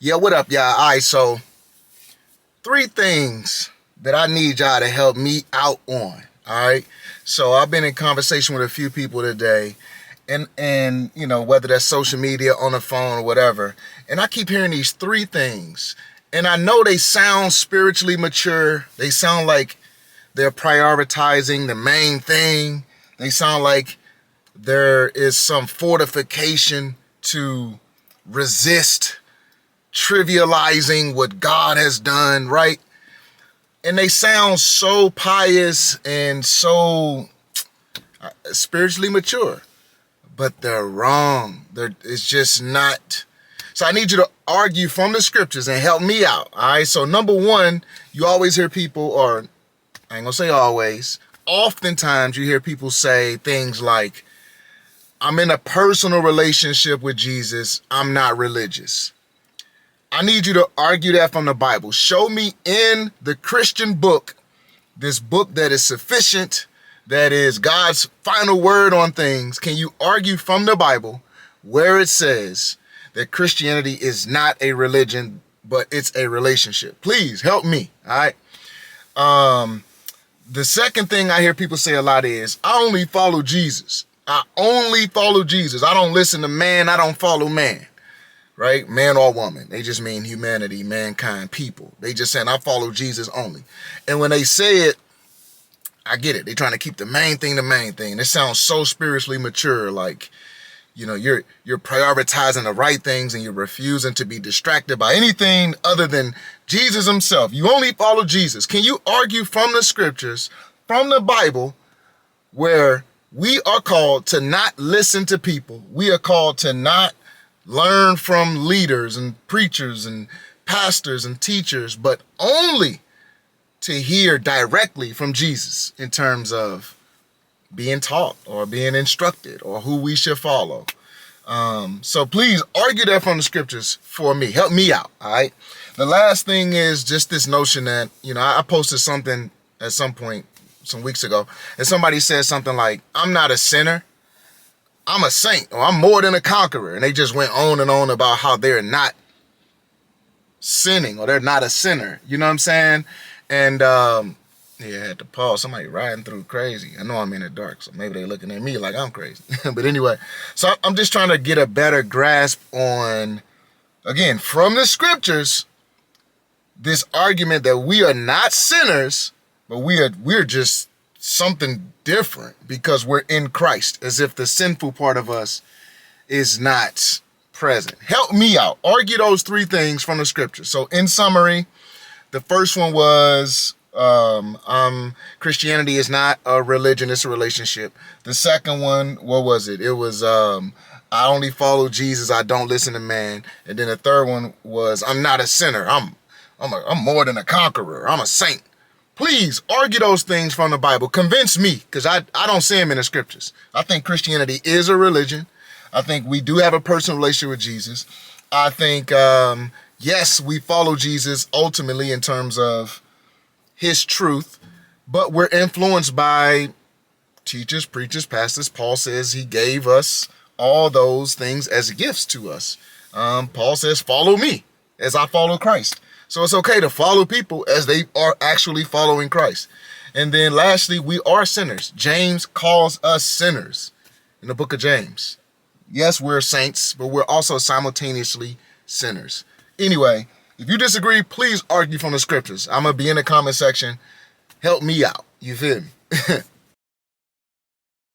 Yeah, what up, y'all? All right, so three things that I need y'all to help me out on. All right. So I've been in conversation with a few people today, and whether that's social media, on the phone, or whatever. And I keep hearing these three things. And I know they sound spiritually mature. They sound like they're prioritizing the main thing. They sound like there is some fortification to resist trivializing what God has done, right? And they sound so pious and so spiritually mature, but they're wrong. It's just not. So I need you to argue from the scriptures and help me out, all right? So number one, you always hear people, or I ain't gonna say always, oftentimes you hear people say things like, I'm in a personal relationship with Jesus, I'm not religious. I need you to argue that from the Bible. Show me in the Christian book, this book that is sufficient, that is God's final word on things. Can you argue from the Bible where it says that Christianity is not a religion, but it's a relationship? Please help me, all right? The second thing I hear people say a lot is, I only follow Jesus. I only follow Jesus. I don't listen to man. I don't follow man. Right? Man or woman. They just mean humanity, mankind, people. They just saying, I follow Jesus only. And when they say it, I get it. They're trying to keep the main thing the main thing. It sounds so spiritually mature, like, you're prioritizing the right things and you're refusing to be distracted by anything other than Jesus himself. You only follow Jesus. Can you argue from the scriptures, from the Bible, where we are called to not listen to people? We are called to not learn from leaders and preachers and pastors and teachers, but only to hear directly from Jesus in terms of being taught or being instructed or who we should follow. So please argue that from the scriptures for me. Help me out, all right? The last thing is just this notion that, I posted something at some point some weeks ago, and somebody said something like, I'm not a sinner, I'm a saint, or I'm more than a conqueror. And they just went on and on about how they're not sinning or they're not a sinner. You know what I'm saying? And I had to pause. Somebody riding through crazy. I know I'm in the dark, so maybe they're looking at me like I'm crazy. But anyway, so I'm just trying to get a better grasp on, again, from the scriptures, this argument that we are not sinners, but we're just something different because we're in Christ, as if the sinful part of us is not present. Help me out. Argue those three things from the scripture. So in summary, the first one was Christianity is not a religion, it's a relationship. The second one, what was it? It was I only follow Jesus, I don't listen to man. And then the third one was, I'm not a sinner, I'm more than a conqueror, I'm a saint. Please argue those things from the Bible. Convince me, because I don't see them in the scriptures. I think Christianity is a religion. I think we do have a personal relationship with Jesus. I think, yes, we follow Jesus ultimately in terms of his truth, but we're influenced by teachers, preachers, pastors. Paul says he gave us all those things as gifts to us. Paul says, follow me as I follow Christ. So it's okay to follow people as they are actually following Christ. And then lastly, we are sinners. James calls us sinners in the book of James. Yes, we're saints, but we're also simultaneously sinners. Anyway, if you disagree, please argue from the scriptures. I'm going to be in the comment section. Help me out. You feel me?